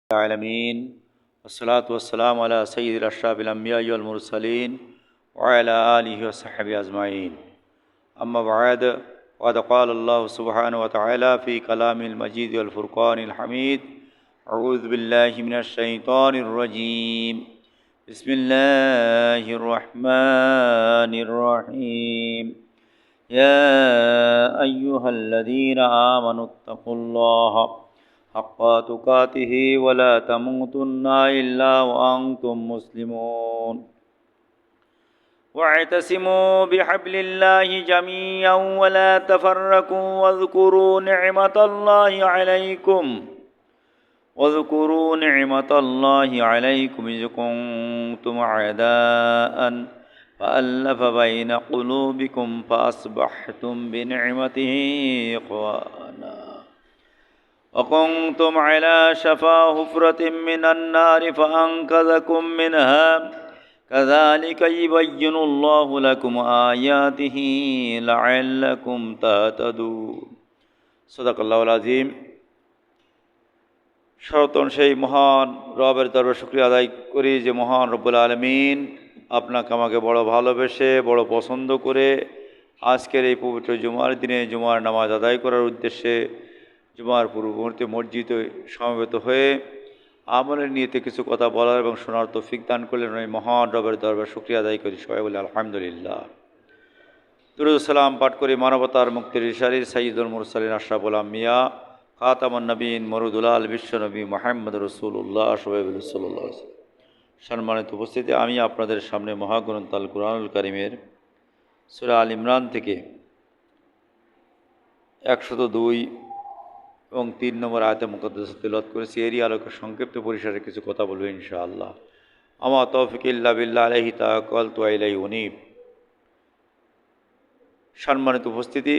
العالمين والصلاة والسلام على سيد الأشراف الأنبياء والمرسلين وعلى آله وصحبه أجمعين أما بعد وقد قال الله سبحانه وتعالى في كلامه المجيد والفرقان الحميد أعوذ بالله من الشيطان الرجيم بسم الله الرحمن الرحيم يا أيها الذين آمنوا اتقوا الله حق تقاته ولا تموتن إلا وأنتم مسلمون واعتصموا بحبل الله جميعا ولا تفرقوا واذكروا نعمة الله عليكم إذ كنتم أعداء فألف بين قلوبكم فأصبحتم بنعمته إخوانا وكنتم على شفا حفرة من النار فأنقذكم منها كذلك يبين الله لكم آياته لعلكم تهتدون صدق الله العظيم সর্বতন সেই মহান রবের দরবারে শুকরিয়া আদায় করি যে মহান রব্বুল আলামিন আপনাকে আমাকে বড় ভালোবেসে বড় পছন্দ করে আজকের এই পবিত্র জুমার দিনে জুমার নামাজ আদায় করার উদ্দেশ্যে জুমার পূর্ববর্তী মসজিদে সমবেত হয়ে আমলের নিয়েতে কিছু কথা বলার এবং শোনার তৌফিক দান করলেন ওই মহান রবের দরবারে শুকরিয়া আদায় করি সবাই বলে আলহামদুলিল্লাহ। দুরূদ সালাম পাঠ করি মানবতার মুক্তির ইশারি সাইয়্যিদুল মুরসালিন আশরাফুল আম্বিয়া খাতামুন নবীন মরুদুল আল বিশ্বনবী মুহাম্মদ রাসূলুল্লাহ সাল্লাল্লাহু আলাইহি ওয়াসাল্লাম। সম্মানিত উপস্থিতি, আমি আপনাদের সামনে মহাগ্রন্থ আল কুরআনুল কারীমের সূরা আল ইমরান থেকে 102 এবং 3 নম্বর আয়াতে মুকদ্দাসা তিলাওয়াত করেছি। এরই আলোকে সংক্ষিপ্ত পরিসরে কিছু কথা বলবো ইনশাআল্লাহ। আমা তৌফিক ইল্লা বিল্লাহ আলাইহি তাওয়াক্কালতু ওয়া ইলাইহি উনীব। সম্মানিত উপস্থিতি,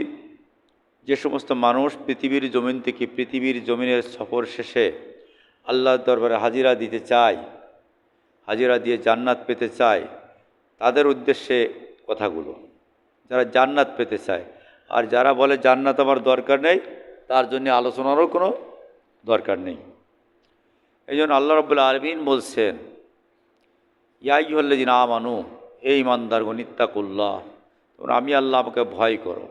যে সমস্ত মানুষ পৃথিবীর জমিন থেকে পৃথিবীর জমিনের সফর শেষে আল্লাহর দরবারে হাজিরা দিতে চায়, হাজিরা দিয়ে জান্নাত পেতে চায়, তাদের উদ্দেশ্যে কথাগুলো। যারা জান্নাত পেতে চায়, আর যারা বলে জান্নাত আমার দরকার নেই, তার জন্য আলোচনারও কোনো দরকার নেই। এই জন্য আল্লাহ রাব্বুল আলামিন বলছেন, ইয়া আইয়ুহাল্লাযীনা আমানু, হে ঈমানদারগণ, ইত্তাকুল্লাহ, তোমরা আমি আল্লাহ আমাকে ভয় করো।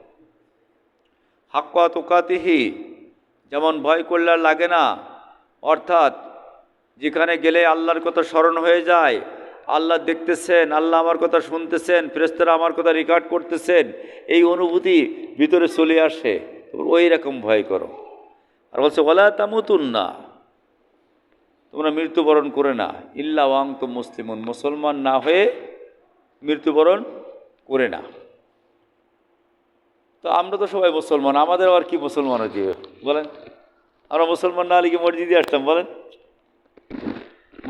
হাক্কা তুকাতিহি, যেমন ভয় করলে আর লাগে না, অর্থাৎ যেখানে গেলে আল্লাহর কথা স্মরণ হয়ে যায়, আল্লাহ দেখতেছেন, আল্লাহ আমার কথা শুনতেছেন, ফেরেশতারা আমার কথা রেকর্ড করতেছেন, এই অনুভূতি ভিতরে চলে আসে, ওই রকম ভয় করো। আর বলছে ওয়ালা তামুতুন্না, তোমরা মৃত্যুবরণ করে না, ইল্লা ওয়া আনতুম মুসলিমুন, মুসলমান না হয়ে মৃত্যুবরণ করে না। তো আমরা তো সবাই মুসলমান, আমাদের আর কি মুসলমান হতে বলেন? আমরা মুসলমান না হলে কি মসজিদে আসতাম বলেন?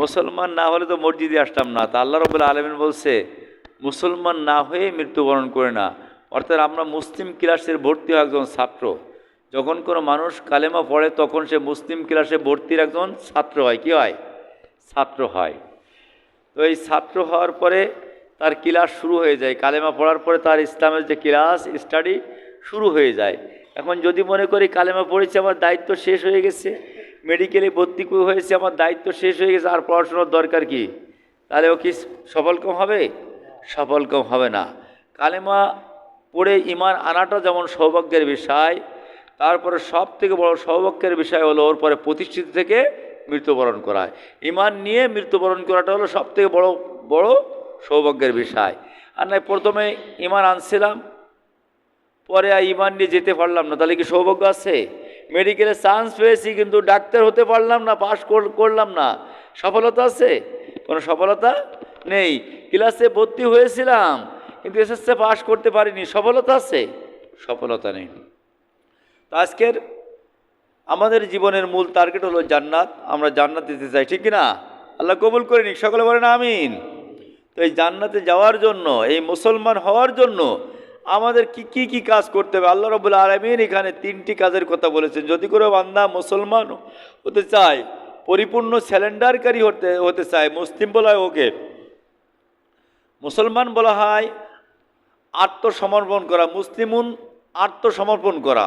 মুসলমান না হলে তো মসজিদে আসতাম না। তা আল্লাহ রাব্বুল আলামিন বলছে মুসলমান না হয়ে মৃত্যুবরণ করে না, অর্থাৎ আমরা মুসলিম ক্লাসের ভর্তি হয় একজন ছাত্র। যখন কোনো মানুষ কালেমা পড়ে তখন সে মুসলিম ক্লাসে ভর্তির একজন ছাত্র হয়। কি হয়? ছাত্র হয়। তো এই ছাত্র হওয়ার পরে তার ক্লাস শুরু হয়ে যায়, কালেমা পড়ার পরে তার ইসলামের যে ক্লাস স্টাডি শুরু হয়ে যায়। এখন যদি মনে করি কালেমা পড়েছি, আমার দায়িত্ব শেষ হয়ে গেছে, মেডিকেলে ভর্তি হয়েছে, আমার দায়িত্ব শেষ হয়ে গেছে, আর পড়াশোনার দরকার কি, তাহলে ও কি সফলকাম হবে? সফলকাম হবে না। কালেমা পড়ে ঈমান আনাটা যেমন সৌভাগ্যের বিষয়, তারপরে সব থেকে বড় সৌভাগ্যের বিষয় হলো ওর পরে প্রতিষ্ঠিত থেকে মৃত্যুবরণ করা। ঈমান নিয়ে মৃত্যুবরণ করাটা হলো সব থেকে বড় বড় সৌভাগ্যের বিষয়। আর নয় প্রথমে ঈমান আনছিলাম, পরে আর ঈমান নিয়ে যেতে পারলাম না, তাহলে কি সৌভাগ্য আছে? মেডিকেলে চান্স পেয়েছি কিন্তু ডাক্তার হতে পারলাম না, পাশ করলাম না, সফলতা আছে? কোনো সফলতা নেই। ক্লাসে ভর্তি হয়েছিলাম কিন্তু এসএসসি পাশ করতে পারিনি, সফলতা আছে? সফলতা নেই। তো আজকের আমাদের জীবনের মূল টার্গেট হলো জান্নাত। আমরা জান্নাত দিতে চাই, ঠিক কিনা? আল্লাহ কবুল করে নিক, সকলে বলেন আমিন। তো এই জান্নাতে যাওয়ার জন্য, এই মুসলমান হওয়ার জন্য আমাদের কি কাজ করতে হবে? আল্লাহ রাব্বুল আলামিন এখানে 3টি কাজের কথা বলেছেন। যদি কোনো বান্দা মুসলমান হতে চায়, পরিপূর্ণ স্যালেন্ডারকারী হতে চায়, মুসলিম বলা হয় ওকে, মুসলমান বলা হয় আত্মসমর্পণ করা, মুসলিমুন আত্মসমর্পণ করা।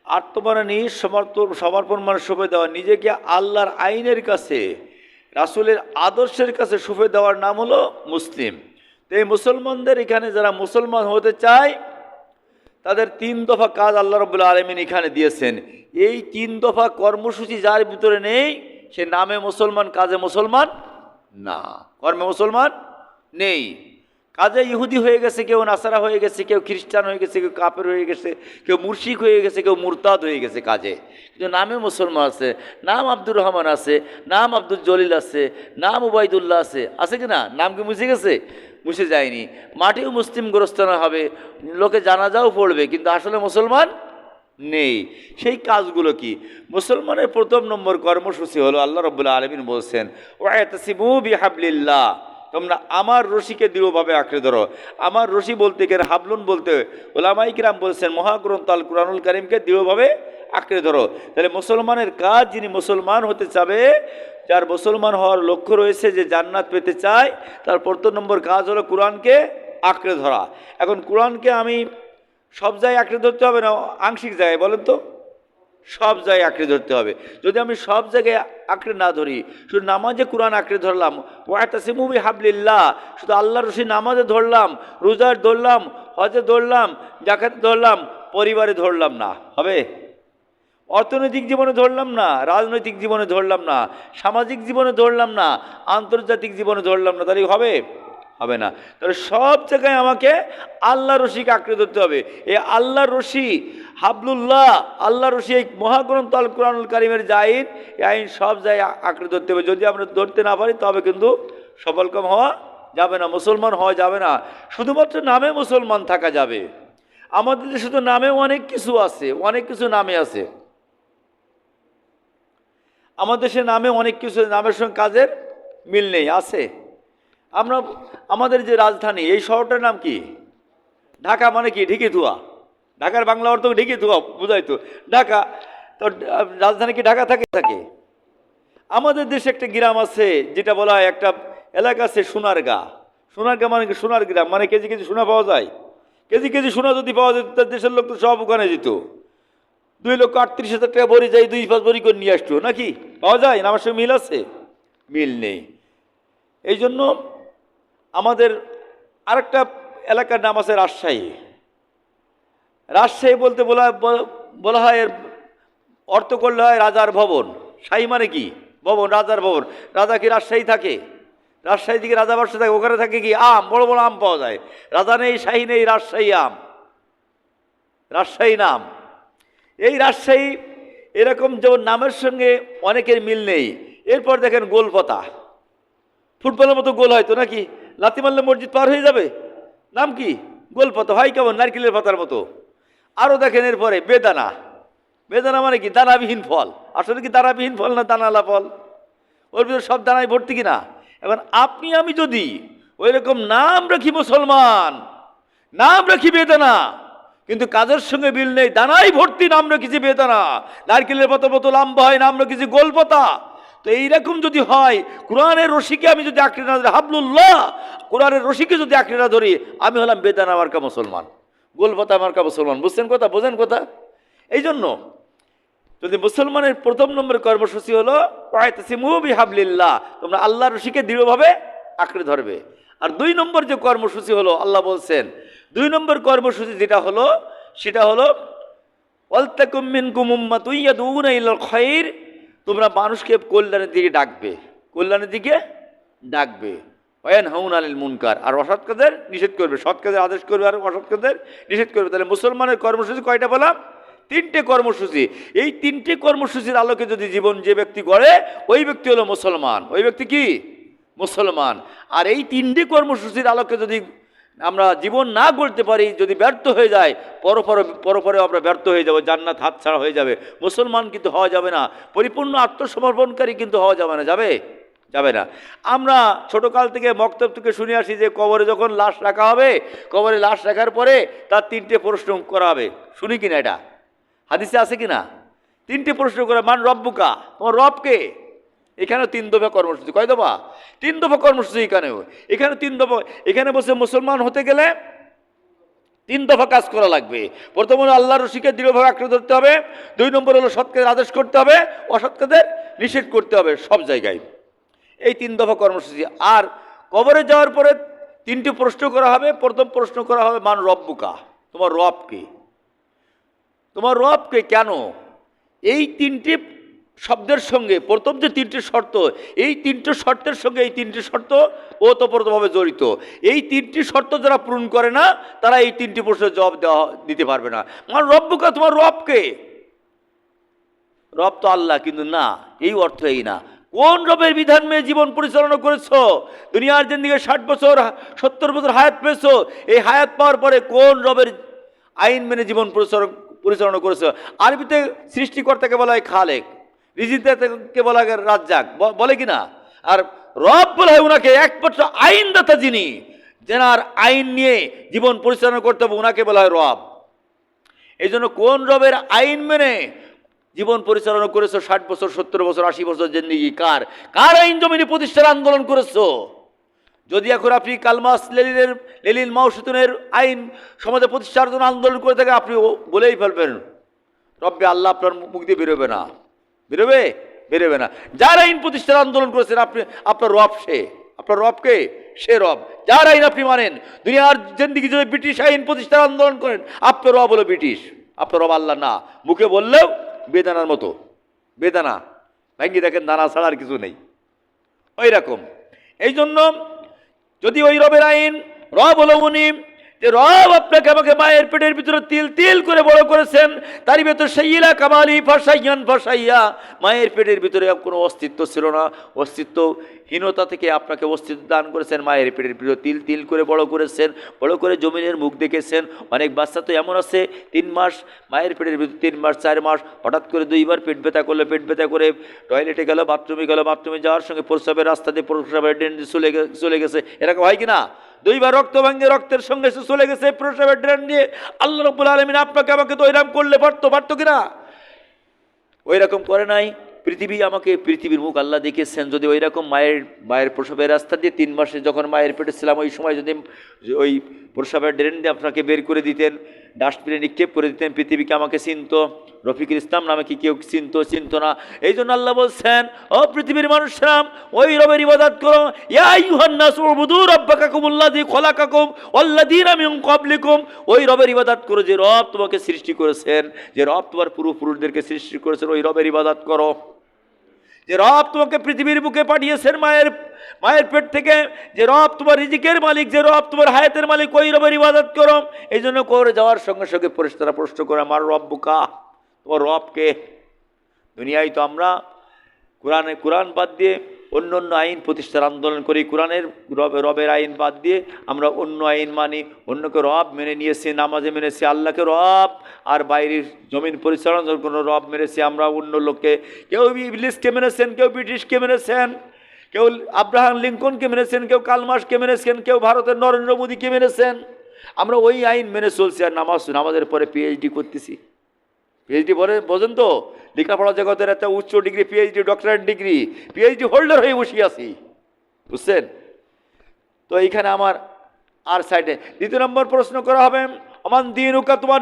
আত্মমানি সমর্পণ মানে সঁপে দেওয়া, নিজেকে আল্লাহর আইনের কাছে, রাসূলের আদর্শের কাছে সঁপে দেওয়ার নাম হলো মুসলিম। তো এই মুসলমানদের এখানে যারা মুসলমান হতে চায় তাদের 3 দফা কাজ আল্লাহ রাব্বুল আলামিন এখানে দিয়েছেন। এই 3 দফা কর্মসূচি যার ভিতরে নেই সে নামে মুসলমান, কাজে মুসলমান না, কর্মে মুসলমান নেই। কাজে ইহুদি হয়ে গেছে, কেউ নাসারা হয়ে গেছে, কেউ খ্রিস্টান হয়ে গেছে, কেউ কাফের হয়ে গেছে, কেউ মুরশিক হয়ে গেছে, কেউ মুরতাদ হয়ে গেছে কাজে, কিন্তু নামে মুসলমান আছে। নাম আব্দুর রহমান আছে, নাম আব্দুল জলিল আছে, নাম উবাইদুল্লাহ আছে কি না? নাম কি মুছে গেছে? মুছে যায়নি। মাটিও মুসলিম গোরস্থানে হবে, লোকে জানাজাও পড়বে, কিন্তু আসলে মুসলমান নেই। সেই কাজগুলো কি? মুসলমানের প্রথম নম্বর কর্মসূচি হলো, আল্লাহ রাব্বুল আলামিন বলছেন, ওয়াতাসিমু বিহাবলিল্লাহ, তোমরা আমার রশিকে দৃঢ়ভাবে আঁকড়ে ধরো। আমার রশি বলতে গেলে হাবলুন বলতে ওলামায়ে কিরাম বলছেন মহাগ্রন্থ আল কুরআনুল কারীমকে দৃঢ়ভাবে আঁকড়ে ধরো। তাহলে মুসলমানের কাজ, যিনি মুসলমান হতে চাবে, যার মুসলমান হওয়ার লক্ষ্য রয়েছে, যে জান্নাত পেতে চায়, তার প্রথম নম্বর কাজ হলো কোরআনকে আঁকড়ে ধরা। এখন কোরআনকে আমি সব জায়গায় আঁকড়ে ধরতে হবে না আংশিক জায়গায়? বলেন তো, সব জায়গায় আঁকড়ে ধরতে হবে। যদি আমি সব জায়গায় আঁকড়ে না ধরি, শুধু নামাজে কোরআন আঁকড়ে ধরলাম, ওয়াতাসিমু বিহাবলিল্লাহ, শুধু আল্লাহর রশি নামাজে ধরলাম, রোজার ধরলাম, হজে ধরলাম, জাকাতে ধরলাম, পরিবারে ধরলাম না, হবে? অর্থনৈতিক জীবনে ধরলাম না, রাজনৈতিক জীবনে ধরলাম না, সামাজিক জীবনে ধরলাম না, আন্তর্জাতিক জীবনে ধরলাম না, তাহলে হবে? হবে না। তাহলে সব জায়গায় আমাকে আল্লাহর রশিকে আঁকড়ে ধরতে হবে। এই আল্লাহর রশি, হাবলুল্লাহ, আল্লাহর রশি, এই মহাগ্রন্থ আল কুরআনুল কারীমের যে আইন, এই আইন সব জায়গায় আঁকড়ে ধরতে হবে। যদি আমরা ধরতে না পারি তবে কিন্তু সফলকাম হওয়া যাবে না, মুসলমান হওয়া যাবে না। শুধুমাত্র নামে মুসলমান থাকা যাবে। আমাদের দেশে তো নামে অনেক কিছু আছে, অনেক কিছু নামে আছে। আমাদের দেশে নামে অনেক কিছু, নামের সঙ্গে কাজের মিল নেই, আছে। আমাদের যে রাজধানী, এই শহরটার নাম কি? ঢাকা। মানে কি? ঢিকি ধুয়া। ঢাকার বাংলা অর্থ ঢিকি ধুয়া, বুঝাই তো, ঢাকা। তো রাজধানী কি ঢাকা থাকে? আমাদের দেশে একটা গ্রাম আছে, যেটা বলা হয়, একটা এলাকা আছে সোনারগাঁ। সোনারগাঁ মানে কি? সোনার গ্রাম, মানে কেজি কেজি সোনা পাওয়া যায়। কেজি কেজি সোনা যদি পাওয়া যেত, তার দেশের লোক তো সব ওখানে যেত। 2,38,000 টাকা ভরি যাই, 2-5 ভরি করে নিয়ে আসতো, নাকি? পাওয়া যায় না? আমার সঙ্গে মিল আছে? মিল নেই। এই জন্য আমাদের আরেকটা এলাকার নাম আছে রাজশাহী। রাজশাহী বলতে বলা হয়, এর অর্থ করলে হয় রাজার ভবন। শাহী মানে কি? ভবন, রাজার ভবন। রাজা কি রাজশাহী থাকে? রাজশাহী থেকে রাজা বাসা থাকে, ওখানে থাকে কি? আম, বড় বড় আম পাওয়া যায়। রাজা নেই, শাহী নেই, রাজশাহী আম, রাজশাহী নাম। এই রাজশাহী, এরকম যেমন নামের সঙ্গে অনেকের মিল নেই। এরপর দেখেন গোলপাতা, ফুটবলের মতো গোল হয়তো, নাকি? লাথি মারলে মসজিদ পার হয়ে যাবে। নাম কি? গোলপাতা। হয় কেমন? নারকেলের পাতার মতো। আরও দেখেন এরপরে বেদানা। বেদানা মানে কি? দানাবিহীন ফল। আসলে কি দানাবিহীন ফল না দানালা ফল? ওর ভিতরে সব দানায় ভর্তি কিনা? এখন আপনি আমি যদি ওই রকম নাম রাখি মুসলমান, নাম রাখি বেদানা, কিন্তু কাজের সঙ্গে মিল নেই, দানাই ভর্তি, নাম রেখেছি বেদানা, নারকেলের পাতার মতো লম্বা হয়, নাম রেখেছি গোলপাতা। তো এইরকম যদি হয়, কোরআনের রশিকে আমি যদি আঁকড়ে না ধরি, হাবলুল্লাহ, কোরআনের রশিকে যদি আঁকড়ে না ধরি, আমি হলাম বেদানা মার্কা মুসলমান, গোলপাতা মার্কা মুসলমান। বুঝছেন কথা? বোঝেন কথা? এই জন্য যদি মুসলমানের প্রথম নম্বর কর্মসূচি হলো ওয়াতাসিমু বিহাবলিল্লাহ, তোমরা আল্লাহর রশিকে দৃঢ়ভাবে আঁকড়ে ধরবে। আর 2 নম্বর যে কর্মসূচি হলো, আল্লাহ বলছেন 2 নম্বর কর্মসূচি যেটা হলো, সেটা হলো ওয়ালতাকুম মিনকুম উম্মাতুন ইয়াদউনা ইলাল খায়র, তোমরা মানুষকে কল্যাণের দিকে ডাকবে, কল্যাণের দিকে ডাকবে। ওয়ায়ানহাউনা আনিল মুনকার, আর অসৎ কাজের নিষেধ করবে, সৎ কাজের আদেশ করবে আর অসৎ কাজের নিষেধ করবে। তাহলে মুসলমানের কর্মসূচি কয়টা বললাম? 3টে কর্মসূচি। এই 3টে কর্মসূচির আলোকে যদি জীবন যে ব্যক্তি গড়ে, ওই ব্যক্তি হলো মুসলমান। ওই ব্যক্তি কি? মুসলমান। আর এই 3টে কর্মসূচির আলোকে যদি আমরা জীবন না গড়তে পারি, যদি ব্যর্থ হয়ে যায়, পরপরে আমরা ব্যর্থ হয়ে যাব, জান্নাত হাতছাড়া হয়ে যাবে। মুসলমান কিন্তু হওয়া যাবে না, পরিপূর্ণ আত্মসমর্পণকারী কিন্তু হওয়া যাবে না। যাবে না। আমরা ছোটকাল থেকে মক্তব থেকে শুনে আসি যে কবরে যখন লাশ রাখা হবে, কবরে লাশ রাখার পরে তার 3টে প্রশ্ন করা হবে। শুনি কিনা? এটা হাদিসে আছে কিনা? 3টে প্রশ্ন করে, মান রব্বুকা, তোমার রবকে। এখানেও 3 দফা কর্মসূচি। কয় দফা? 3 দফা কর্মসূচি। এখানে 3 দফা। এখানে বসে মুসলমান হতে গেলে তিন দফা কাজ করা লাগবে। প্রথম হলো আল্লাহর রশিকে দৃঢ়ভাবে আঁকড়ে ধরতে হবে। 2 নম্বর হলো সৎ কাজের আদেশ করতে হবে, অসৎ কাজের নিষেধ করতে হবে সব জায়গায়। এই 3 দফা কর্মসূচি। আর কবরে যাওয়ার পরে 3টি প্রশ্ন করা হবে। প্রথম প্রশ্ন করা হবে মান রব্বুকা, তোমার রব কে? তোমার রব কে? কেন? এই 3টি শব্দের সঙ্গে প্রথম যে 3টি শর্ত, এই 3টি শর্তের সঙ্গে এই 3টি শর্ত ওতপ্রোতভাবে জড়িত। এই 3টি শর্ত যারা পূরণ করে না তারা এই 3টি প্রশ্নের জবাব দিতে পারবে না। মান রব্বুকা, তোমার রব কে? রব তো আল্লাহ, কিন্তু না, এই অর্থ এই না। কোন রবের বিধান মেয়ে জীবন পরিচালনা করেছো? দুনিয়ার জিন্দিগি 60 বছর 70 বছর হায়াত পেয়েছো, এই হায়াত পাওয়ার পরে কোন রবের আইন মেনে জীবন পরিচালনা করেছো? আরবিতে সৃষ্টিকর্তাকে বলা হয় খালেক, রিজিকদাতাকে বলা হয় রাজ্জাক, বলে কিনা? আর রব বলা হয় উনাকে একমাত্র আইনদাতা, যিনি যেনার আইন নিয়ে জীবন পরিচালনা করতে হবে, উনাকে বলা হয় রব। এই জন্য কোন রবের আইন মেনে জীবন পরিচালনা করেছো 60 বছর 70 বছর 80 বছর জিন্দিগি, কার আইন জমিনে প্রতিষ্ঠার আন্দোলন করেছো? যদি এখন আপনি কালমাস লেলিন মাও সেতুনের আইন সমাজে প্রতিষ্ঠার জন্য আন্দোলন করে থাকে, আপনি বলেই ফেলবেন রব্বে আল্লাহ, আপনার মুখ দিয়ে বেরোবে না, বেরোবে না। যার আইন প্রতিষ্ঠার আন্দোলন করেছেন আপনি, আপনার রব সে। আপনার রবকে? সে রব যার আইন আপনি মানেন। দুনিয়ার জিন্দিগি যদি ব্রিটিশ আইন প্রতিষ্ঠার আন্দোলন করেন, আপনার রব হলো ব্রিটিশ, আপনার রব আল্লাহ না। মুখে বললেও বেদানার মতো, বেদানা ভাঙ্গি দেখেন, দানা ছাড়া আর কিছু নেই, ওই রকম। এই জন্য যদি ওই রবের আইন, রব হলো উনি, যে রব আপনাকে আমাকে মায়ের পেটের ভিতরে তিল তিল করে বড় করেছেন, তারই ভেতর সাইয়্যিলা কামালি ফাসাইয়ান ফাসাইয়া, মায়ের পেটের ভিতরে কোনো অস্তিত্ব ছিল না, অস্তিত্বহীনতা থেকে আপনাকে অস্তিত্ব দান করেছেন, মায়ের পেটের ভিতরে তিল তিল করে বড় করেছেন, বড় করে জমিনের মুখ দেখেছেন। অনেক বাচ্চা তো এমন আছে 3 মাস মায়ের পেটের ভিতরে, 3 মাস 4 মাস, হঠাৎ করে 2 বার পেট ব্যথা করলে, পেট ব্যথা করে টয়লেটে গেল, বাথরুমে গেল, বাথরুমে যাওয়ার সঙ্গে প্রস্রাবের রাস্তা দিয়ে প্রস্রাবের ড্রেন চলে গেছে, এরকম হয় কি না? 2 বার রক্ত ভাঙে, রক্তের সঙ্গে সে চলে গেছে প্রস্রাবের ড্রেন দিয়ে। আল্লাহ রাব্বুল আলামিন আপনাকে আমাকে তো ওইরকম করলে পারতো কিনা? ওই রকম করে নাই। পৃথিবীর মুখ আল্লাহ দেখেছেন। যদি ওই রকম মায়ের প্রসবের রাস্তা দিয়ে 3 মাসে যখন মায়ের পেটে ছিলাম, ওই সময় যদি ওই প্রসবের ড্রেন দিয়ে আপনাকে বের করে দিতেন, ডাস্টবিনে নিক্ষেপ করে দিতেন, পৃথিবীকে আমাকে চিনতো? রফিকুল ইসলাম নামে কি কেউ চিনতো না? এই জন্য আল্লাহ বলছেন, ও পৃথিবীর মানুষরা, ওই রবের ইবাদত করো। ইয়া আইয়ুহান নাস উবুদু রাব্বাকাকুমুল্লাযী খলাকাকুম ওয়াল্লাযীনা মিন ক্বাবলিকুম, ওই রবের ইবাদত করো যে রব তোমাকে সৃষ্টি করেছেন, যে রব তোমার পূর্বপুরুষদেরকে সৃষ্টি করেছেন, ওই রবের ইবাদত করো। যে রব তোমাকে পৃথিবীর বুকে পাঠিয়েছেন মায়ের পেট থেকে, যে রব তোমার রিজিকের মালিক, যে রব তোমার হায়াতের মালিক, ওই রবের ইবাদত করো। এই জন্য করে যাওয়ার সঙ্গে সঙ্গে তারা প্রশ্ন করে, আমার রব্বুকা, তোমার রবকে? দুনিয়ায় তো আমরা কোরআন বাদ দিয়ে অন্য আইন প্রতিষ্ঠার আন্দোলন করি। রবের আইন বাদ দিয়ে আমরা অন্য আইন মানি, অন্যকে রব মেনে নিয়েছি, নামাজে মেনেছি আল্লাহকে রব, আর বাইরের জমিন পরিচালনার কোনো রব মেনেছি আমরা অন্য লোককে। কেউ ইবলিসকে মেনেছেন, কেউ ব্রিটিশকে মেনেছেন, কেউ আব্রাহাম লিঙ্কনকে মেনেছেন, কেউ কালমার্ক্সকে মেনেছেন, কেউ ভারতের নরেন্দ্র মোদীকে মেনেছেন। আমরা ওই আইন মেনে চলছি, আর নামাজের পরে পিএইচডি করতেছি। পিএইচডি বোঝেন তো? লেখাপড়া জগতের একটা উচ্চ degree, PhD, doctorate degree, PhD holder হয়ে বসে আছি, বুঝছেন তো? এইখানে আমার আর সাইডে 2 নম্বর প্রশ্ন করা হবে, আমার দিনুকা, তোমার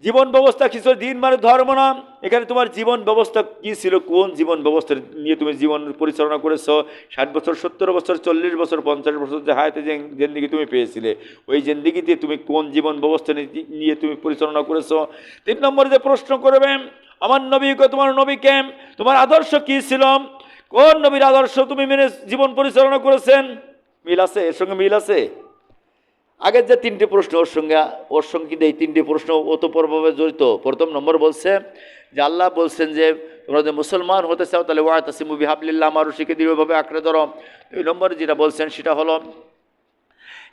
জীবন ব্যবস্থা কিছু। দিন মানে ধর্ম না, এখানে তোমার জীবন ব্যবস্থা কী ছিল, কোন জীবন ব্যবস্থা নিয়ে তুমি জীবন পরিচালনা করেছো? 60 বছর 70 বছর 40 বছর 50 বছর যে হায়াতে জিন্দিগি তুমি পেয়েছিলে, ওই জিন্দিগিতে তুমি কোন জীবন ব্যবস্থা নিয়ে তুমি পরিচালনা করেছো? 3 নম্বরে যে প্রশ্ন করবে, আমার নবীকে, তোমার নবীকে, তোমার আদর্শ কী ছিল, কোন নবীর আদর্শ তুমি মেনে জীবন পরিচালনা করেছেন? মিল আছে? এর সঙ্গে মিল আছে? আগের যে 3টি প্রশ্ন ওর সঙ্গে কিন্তু এই 3টি প্রশ্ন ওতপ্রোতভাবে জড়িত। প্রথম নম্বর বলছে যে আল্লাহ বলছেন যে তোমরা যদি মুসলমান হতে চাও তাহলে ওয়াতাসিমু বিহাবলিল্লাহ, আমার রশিকে দৃঢ়ভাবে আঁকড়ে ধরো। 2 নম্বরে যেটা বলছেন সেটা হলো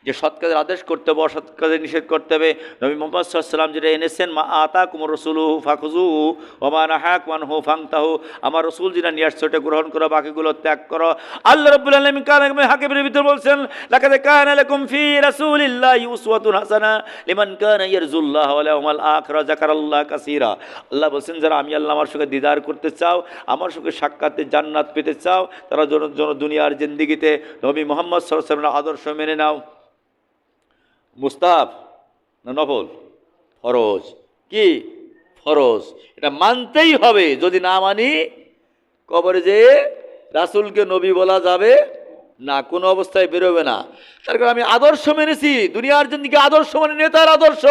যে সৎ কাজের আদেশ করতে হবে, অসৎ কাজের নিষেধ করতে হবে। নবী মুহাম্মদ সাল্লাল্লাহু আলাইহি ওয়াসাল্লাম যেটা এনেছেন, মা আতাকুমুর রাসূলুহু ফাখুযুহু ওয়া মা নাহাকুম আনহু ফান্তাহু, আমার রাসূল যেটা নিয়ে আসছে ওটা গ্রহণ করো, বাকিগুলো ত্যাগ করো। আল্লাহ রাব্বুল আলামিন কালামে হাকিমের ভিতরে বলছেন, লাকাদ কানা লাকুম ফি রাসূলিল্লাহি উসওয়াতুন হাসানাহ লিমান কানা ইয়ারজুল্লাহ ওয়াল ইয়াউমাল আখির যাকারাল্লাহ কাসীরা। আল্লাহ বলছেন, যারা আমি আল্লাহ আমার সঙ্গে দিদার করতে চাও, আমার সঙ্গে সাক্ষাতে জান্নাত পেতে চাও, তারা দুনিয়ার জিন্দেগিতে নবী মুহাম্মদ সাল্লাল্লাহু আলাইহি ওয়াসাল্লামের আদর্শ মেনে নাও। মুস্তাফ না নফল? ফরজ। কি ফরজ? এটা মানতেই হবে। যদি না মানি কবরে যে রাসূলকে নবী বলা যাবে না, কোনো অবস্থায় বেরোবে না। তার কারণ আমি আদর্শ মেনেছি, দুনিয়ার জিন্দিগি আদর্শ মানে নেতার আদর্শ।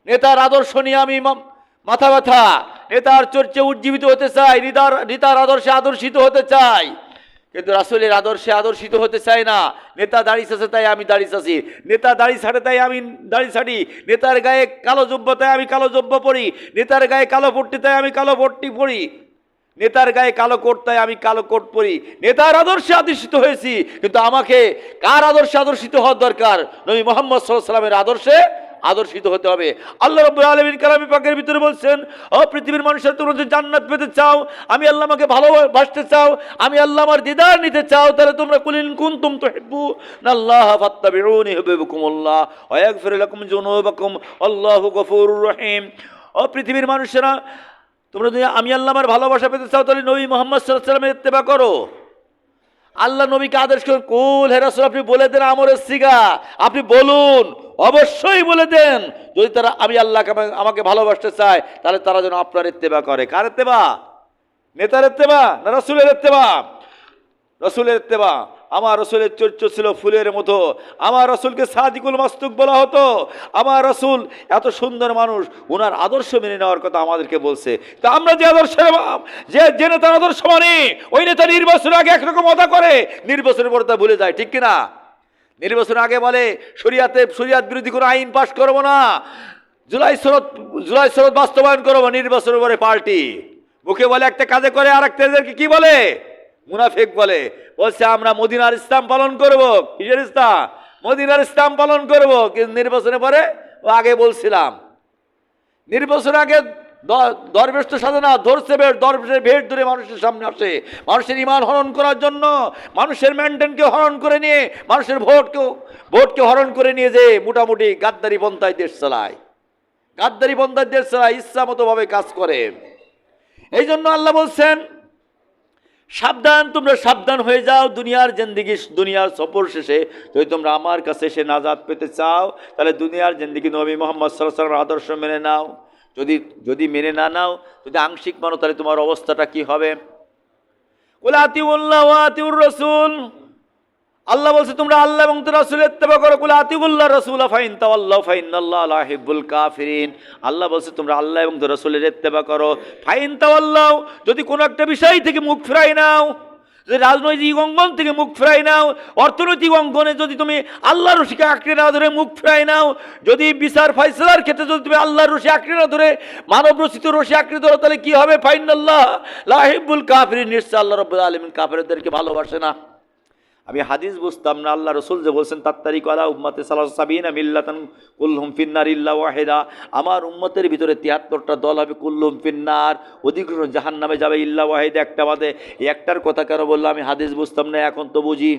নেতার আদর্শ নিয়ে আমি মাথা ব্যথা, নেতার চর্চে উজ্জীবিত হতে চাই, নেতার আদর্শে আদর্শিত হতে চাই, কিন্তু রাসূলের আদর্শে আদর্শিত হতে চাই না। নেতা দাড়ি চাষে তাই আমি দাড়ি চাষি, নেতা দাড়ি ছাড়ে তাই আমি দাড়ি ছাড়ি, নেতার গায়ে কালো জব্বা তাই আমি কালো জব্বা পরি, নেতার গায়ে কালো পট্টি তাই আমি কালো পট্টি পরি, নেতার গায়ে কালো কোট তাই আমি কালো কোট পরি। নেতার আদর্শে আদর্শিত হয়েছি, কিন্তু আমাকে কার আদর্শে আদর্শিত হওয়ার দরকার? নবী মুহাম্মদ সাল্লাল্লাহু আলাইহি ওয়াসাল্লামের আদর্শে আদর্শিত হতে হবে। আল্লাহ রাব্বুল আলামিন কালামে পাকের ভিতরে বলছেন, ও পৃথিবীর মানুষেরা, তোমরা যদি জান্নাত পেতে চাও, আমি আল্লাহ আমাকে ভালোবাসতে চাও, আমি আল্লাহ আমার দিদার নিতে চাও, তাহলে তোমরা কুল ইন কুনতুম তুহিব্বুনাল্লাহ ফাত্তাবিউনি ইউহিব্বুকুমুল্লাহ ওয়া ইয়াগফির লাকুম যুনুবাকুম আল্লাহু গফুরুর রহিম। ও পৃথিবীর মানুষেরা, তোমরা যদি আমি আল্লাহ আমার ভালোবাসা পেতে চাও, তাহলে নবী মুহাম্মদ সাল্লাল্লাহু আলাইহি ওয়াসাল্লামের ইত্তেবা করো। আল্লাহ নবীকে আদেশ করেন, কুল হে রাসূল, আপনি বলে দেন আমরের সিগা, আপনি বলুন, অবশ্যই বলে দেন, যদি তারা আমি আল্লাহকে আমাকে ভালোবাসতে চায়, তাহলে তারা যেন আপনার ইত্তেবা করে। কার ইত্তেবা? নেতার ইত্তেবা না রাসূলের ইত্তেবা? রাসূলের ইত্তেবা। আমার রাসূলের চরিত্র ছিল ফুলের মতো, আমার রাসূলকে সাদিকুল মাসদুক বলা হতো। আমার রাসূল এত সুন্দর মানুষ, ওনার আদর্শ মেনে নেওয়ার কথা আমাদেরকে বলছে। তা আমরা যে আদর্শের যে নেতার আদর্শ মানি, ওই নেতা নির্বাচনের আগে একরকম কথা করে, নির্বাচনের পরে তা ভুলে যায়, ঠিক কিনা? নির্বাচনের আগে বলে শরিয়াত বিরোধী কোনো আইন পাশ করবো না, জুলাই সনদ বাস্তবায়ন করবো, নির্বাচনের পরে পাল্টি মুখে বলে একটা, কাজে করে আর একটাদেরকে কি বলে? মুনাফিক বলে। বলছে আমরা মদিনার ইসলাম পালন করব। কিসের ইসলাম? মদিনার ইসলাম পালন করব। কিন্তু নির্বাচনের পরে ও আগে বলছিলাম, নির্বাচনের আগে দরবেশ তো সাধে না, ধরছে দরবেশের ভেট ধরে মানুষের সামনে আসে, মানুষের ইমান হরণ করার জন্য, মানুষের মেনটেনকে হরণ করে নিয়ে, মানুষের ভোটকে হরণ করে নিয়ে, যে মোটামুটি গাদ্দারি পন্থায় দেশ চালায়, গাদ্দারি পন্থায় দেশ চালায়, ইচ্ছা মতো ভাবে কাজ করে। এই জন্য আল্লাহ বলছেন, সাবধান, তোমরা সাবধান হয়ে যাও। দুনিয়ার জিন্দিগি, দুনিয়ার সফর শেষে যদি তোমরা আমার কাছে এসে নাজাত পেতে চাও, তাহলে দুনিয়ার জিন্দিগি নবী মুহাম্মদ সাল্লাল্লাহু আলাইহি ওয়াসাল্লামের আদর্শ মেনে নাও। যদি মেনে না নাও, যদি আংশিক মানো, তাহলে তোমার অবস্থাটা কি হবে? কুল আতিউল্লাহ ওয়া আতিউর রাসূল। আল্লাহ বলছে তোমরা আল্লাহ এবং তার রাসূলের ইত্তেবা করো। কুল আতিউল্লাহ রাসূলা ফাইন তাওয়াল্লাহু ফাইন্নাল্লাহা লা ইউহিব্বুল কাফিরিন। আল্লাহ বলছে তোমরা আল্লাহ এবং তার রাসূলের ইত্তেবা করো। ফাইন তাওয়াল্লাহু, যদি কোনো একটা বিষয় থেকে মুখ ফিরাই নাও, যদি রাজনৈতিক অঙ্গন থেকে মুখ ফিরাই নাও, অর্থনৈতিক অঙ্গনে যদি তুমি আল্লাহর রশিকে আঁকড়ে না ধরে মুখ ফিরাই নাও, যদি বিচার ফয়সালার ক্ষেত্রে যদি তুমি আল্লাহর রশি আঁকড়ে না ধরে মানব রচিত রশি আঁকড়ে ধরো, তাহলে কি হবে? ফাইন্নাল্লাহা লা ইউহিব্বুল কাফিরিন, নিশ্চয় আল্লাহ রাব্বুল আলামিন কাফেরদেরকে ভালোবাসে না। আমি হাদিস বুঝতাম না, আল্লাহ রসুল যে বলছেন তাত্তারিকু আলা উম্মতি সালাসাবিনা মিল্লাতান কুল্লুহুম ফিন্নার ইল্লা ওয়াহিদা, আমার উম্মতের ভিতরে ৭৩টা দল হবে, কুল্লুহুম ফিন্নার, অধিকাংশ জাহান্নামে যাবে, ইল্লা ওয়াহিদা, একটা বাদে। এই একটার কথা কেন বললাম? আমি হাদিস বুঝতাম না, এখন তো বুঝি।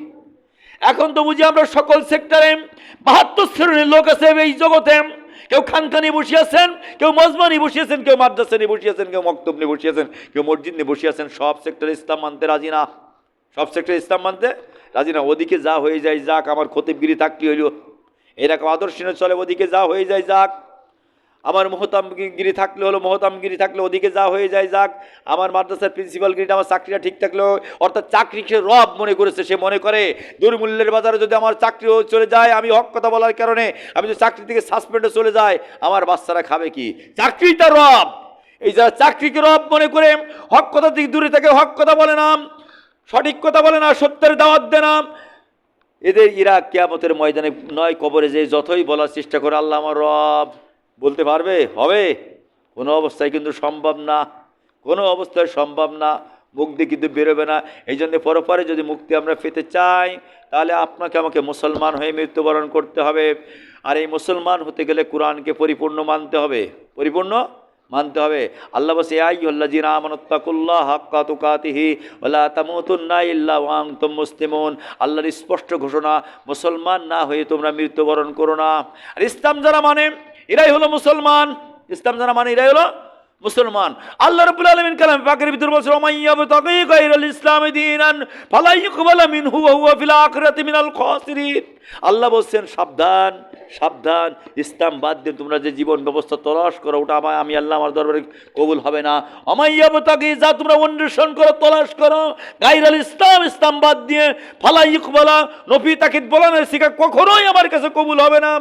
আমরা সকল সেক্টরে ৭২ শ্রেণীর লোক আছে এই জগতে। কেউ খানখানি বসিয়েছেন, কেউ মজমা নিয়ে বসিয়েছেন, কেউ মাদ্রাসা নিয়ে বসিয়েছেন, কেউ মক্তব নিয়ে বসিয়েছেন, কেউ মসজিদ নিয়ে বসিয়েছেন। সব সেক্টরে ইসলাম মানতে রাজি না, সব সেক্টরে ইসলাম মানতে রাজি না। ওদিকে যা হয়ে যায় যাক, আমার খতিবগিরি থাকলে হইল, এরকম আদর্শ চলে, ওদিকে যা হয়ে যায় যাক। আমার মোহতামগিরি থাকলে হলো, মোহতামগিরি থাকলে ওদিকে যা হয়ে যায় যাক। আমার মাদ্রাসার প্রিন্সিপালগিরিটা, আমার চাকরিটা ঠিক থাকলেও, অর্থাৎ চাকরিকে রব মনে করেছে। সে মনে করে দুর্মূল্যের বাজারে যদি আমার চাকরিও চলে যায়, আমি হক কথা বলার কারণে আমি যদি চাকরি থেকে সাসপেন্ডে চলে যাই, আমার বাচ্চারা খাবে কি? চাকরিটা রব। এই যারা চাকরিকে রব মনে করে হক কথা থেকে দূরে থাকে, হক কথা বলে না, সঠিক কথা বলে না, সত্যের দাওয়াত দেয় না, এরা কিয়ামতের ময়দানে নয় কবরে যে যতই বলার চেষ্টা করে আল্লাহ আমার রব, বলতে পারবে? হবে? কোনো অবস্থায় কিন্তু সম্ভব না, কোনো অবস্থায় সম্ভব না, মুখ দিয়ে কিন্তু বেরোবে না। এই জন্যে পরপরে যদি মুক্তি আমরা পেতে চাই, তাহলে আপনাকে আমাকে মুসলমান হয়ে মৃত্যুবরণ করতে হবে। আর এই মুসলমান হতে গেলে কোরআনকে পরিপূর্ণ মানতে হবে, পরিপূর্ণ মানতে হবে। আল্লাহ বলছে, ইয়া আইয়ুহাল্লাযীনা আমানুত্তাকুল্লাহা হাক্কা তুকাতিহি ওয়া লা তামুতুন্না ইল্লা ওয়া আনতুম মুসলিমুন। আল্লাহর স্পষ্ট ঘোষণা, মুসলমান না হয়ে তোমরা মৃত্যুবরণ করো না। আর ইসলাম যারা মানে এরাই হলো মুসলমান, ইসলাম যারা মানে এরাই হলো মুসলমান। আল্লাহ রাব্বুল আলামিন কালাম পাকের ভিতর বলছেন, ওমাইয়াবতাগি গায়রাল ইসলামি দীনান ফালা ইউকবালা মিনহু ওয়া হুয়া ফিল আখিরাতি মিনাল খাসিরিন। আল্লাহ বলছেন, সাবধান সাবধান, ইসলাম বাদ দিয়ে তোমরা যে জীবন ব্যবস্থা তলাশ করো, ওটা আমি আল্লাহ আমার দরবারে কবুল হবে না। ওমাইয়াবতাগি, যা তোমরা অন্বেষণ করো, তলাশ করো, গায়রাল ইসলাম, ইসলাম বাদ দিয়ে, ফালা ইউকবালা, নবী তাকে বলেন শিখা কখনোই আমার কাছে কবুল হবে না।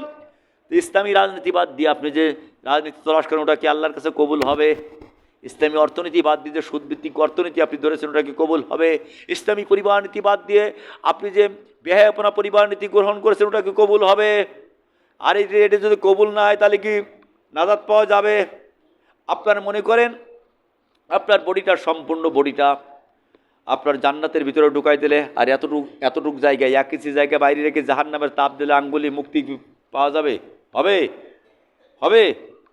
ইসলামী রাজনীতি বাদ দিয়ে আপনি যে রাজনীতি তলাশ করেন, ওটা কি আল্লাহর কাছে কবুল হবে? ইসলামী অর্থনীতি বাদ দিয়ে যে সুদভিত্তিক অর্থনীতি আপনি ধরেছেন, ওটা কি কবুল হবে? ইসলামী পরিবার নীতি বাদ দিয়ে আপনি যে বেহায়াপনা পরিবার নীতি গ্রহণ করেছেন, ওটা কি কবুল হবে? আর এটা যদি কবুল না হয়, তাহলে কি নাজাত পাওয়া যাবে? আপনার মনে করেন আপনার বডিটা, সম্পূর্ণ বডিটা আপনার জান্নাতের ভিতরে ঢুকাই দিলে, আর এতটুক জায়গায়, এক কিছু জায়গায় বাইরে রেখে জাহান্নামের তাপ দিলে আঙ্গুলি মুক্তি পাওয়া যাবে? হবে? হবে?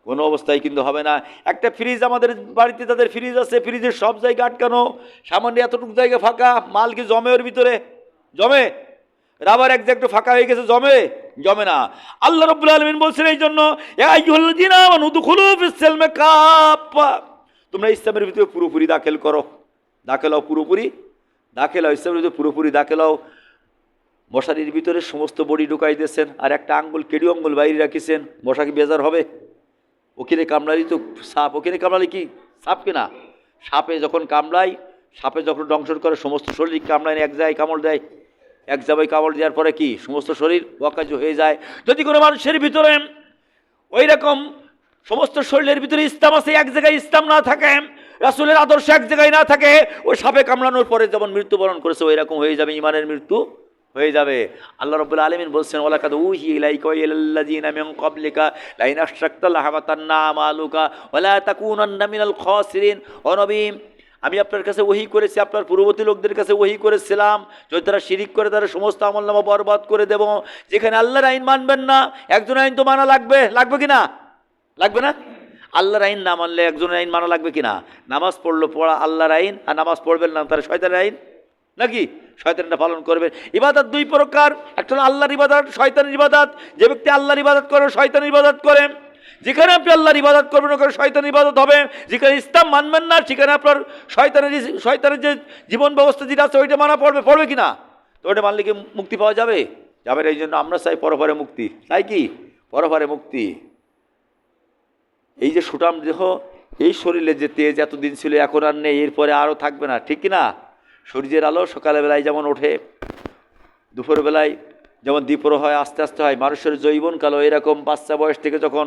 কোনো অবস্থায় কিন্তু হবে না। একটা ফ্রিজ আমাদের বাড়িতে, তাদের ফ্রিজ আছে, ফ্রিজের সব জায়গা আটকানো, সামান্য এতটুকু জায়গা ফাঁকা, মাল কি জমে ওর ভিতরে? জমে? রাবার এক জায়গা ফাঁকা হয়ে গেছে, জমে? জমে না। আল্লাহ রাব্বুল আলামিন বলছেন এই জন্য, ইয়া আইয়ুহাল্লাযীনা আমানু উদখুলু ফিস-সিলমি কাফা, তোমরা ইসলামের ভিতরে পুরোপুরি দাখিল করো, দাখিল হও, পুরোপুরি দাখিল হও, ইসলামের ভিতরে পুরোপুরি দাখিল হও। মশারির ভিতরে সমস্ত বডি ঢুকাই দিয়েছেন, আর একটা আঙ্গুল, কেডি আঙ্গুল বাইরে রাখিছেন, মশা কি বেজার হবে? ওখানে কামড়ালি তো সাপ, ওখানে কামড়ালি কি সাপ কিনা? সাপে যখন কামড়ায়, সাপে যখন দংশন করে, সমস্ত শরীর কামড়ায়, এক জায়গায় কামড় দেয়, এক জায়গায় কামড় দেওয়ার পরে কি সমস্ত শরীর ওয়াকাজু হয়ে যায়। যদি কোনো মানুষের ভিতরে ওই রকম সমস্ত শরীরের ভিতরে ইসলাম আছে, এক জায়গায় ইসলাম না থাকে, রাসূলের আদর্শ এক জায়গায় না থাকে, ওই সাপে কামড়ানোর পরে যেমন মৃত্যুবরণ করেছে, ওই রকম হয়ে যাবে, ঈমানের মৃত্যু হয়ে যাবে। আল্লাহ রাব্বুল আলামিন বলছেন, ওয়ালাকাদ উহিয়া ইলাইকা ওয়া ইলাল্লাযীনা মিন ক্বাবলিকা লাইন আশরাকতা লাহাবাতান্না আমালুকা ওয়া লা তাকুনান্না মিনাল খাসিরিন। ও নবী, আমি আপনার কাছে ওহী করেছি, আপনার পূর্ববর্তী লোকদের কাছে ওহী করেছিলাম, যদি তারা শিরিক করে তারা সমস্ত আমলনামা বরবাদ করে দেব। যেখানে আল্লাহর আইন মানবেন না, একজনের আইন তো মানা লাগবে, লাগবে কি না? লাগবে না? আল্লাহর আইন না মানলে একজনের আইন মানা লাগবে কি না? নামাজ পড়লো, পড়া আল্লাহর আইন, আর নামাজ পড়বেন না তারা শয়তানের আইন নাকি? শয়তানটা পালন করবেন। ইবাদত দুই প্রকার, একটা হলো আল্লাহর ইবাদত, শয়তানের ইবাদত। যে ব্যক্তি আল্লাহর ইবাদত করে, শয়তানের ইবাদত করে। যেখানে আপনি আল্লাহর ইবাদত করবেন, ওখানে শয়তানের ইবাদত হবে। যেখানে ইসলাম মানবেন না, সেখানে আপনার শয়তানের যে জীবন ব্যবস্থা যেটা আছে, ওইটা মানা পড়বে, পড়বে কি না? তো ওইটা মানলে কি মুক্তি পাওয়া যাবে? যাবে না। এই জন্য আমরা চাই পরপারে মুক্তি, চাই কি? পরপারে মুক্তি। এই যে সুঠাম দেহ, এই শরীরে যে তেজ এতদিন ছিল, এখন আর নেই, এরপরে আরও থাকবে না, ঠিক কি না? সূর্যের আলো সকালবেলায় যেমন ওঠে, দুপুরবেলায় যেমন দ্বীপ্র হয়, আস্তে আস্তে হয়, মানুষের যৌবনকাল এরকম বাচ্চা বয়স থেকে যখন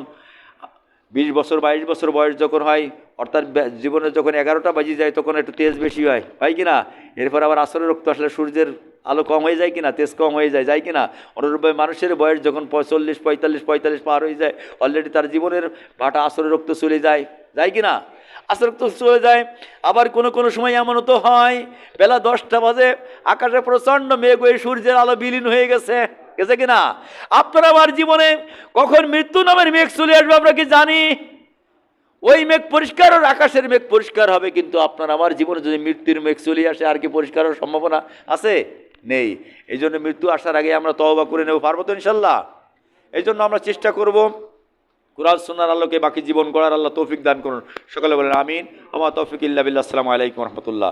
20 বছর 22 বছর বয়স যখন হয়, অর্থাৎ জীবনে যখন 11টা বাজে যায়, তখন একটু তেজ বেশি হয়, হয় কি না? এরপর আবার আসরের রক্ত আসলে সূর্যের আলো কম হয়ে যায় কিনা, তেজ কম হয়ে যায়, যায় কিনা? অনুরূপভাবে মানুষের বয়স যখন 40, 45 পার হয়ে যায়, অলরেডি তার জীবনের ভাটা আসরের রক্ত চলে যায়, যায় কিনা? আসর রক্ত চলে যায়। আবার কোনো সময় এমনও তো হয়, বেলা 10টা বাজে, আকাশে প্রচণ্ড মেঘ হয়ে সূর্যের আলো বিলীন হয়ে গেছে, গেছে কিনা? আপনার আমার জীবনে কখন মৃত্যু নামের মেঘ চলে আসবে আমরা কি জানি? ওই মেঘ পরিষ্কার, আর আকাশের মেঘ পরিষ্কার হবে, কিন্তু আপনার আমার জীবনে যদি মৃত্যুর মেঘ চলে আসে, আর কি পরিষ্কার হওয়ার সম্ভাবনা আছে? নেই। এই জন্য মৃত্যু আসার আগে আমরা তওবা করে নেব, পারবো তো ইনশাল্লাহ? এই জন্য আমরা চেষ্টা করব কুরআন সুন্নাহর আলোকে বাকি জীবন গড়ার। আল্লাহ তৌফিক দান করুন। সকলে বলেন আমিন। ওয়া মা তৌফিক ইল্লা বিল্লাহ। আসসালামু আলাইকুম ওয়া রাহমাতুল্লাহ।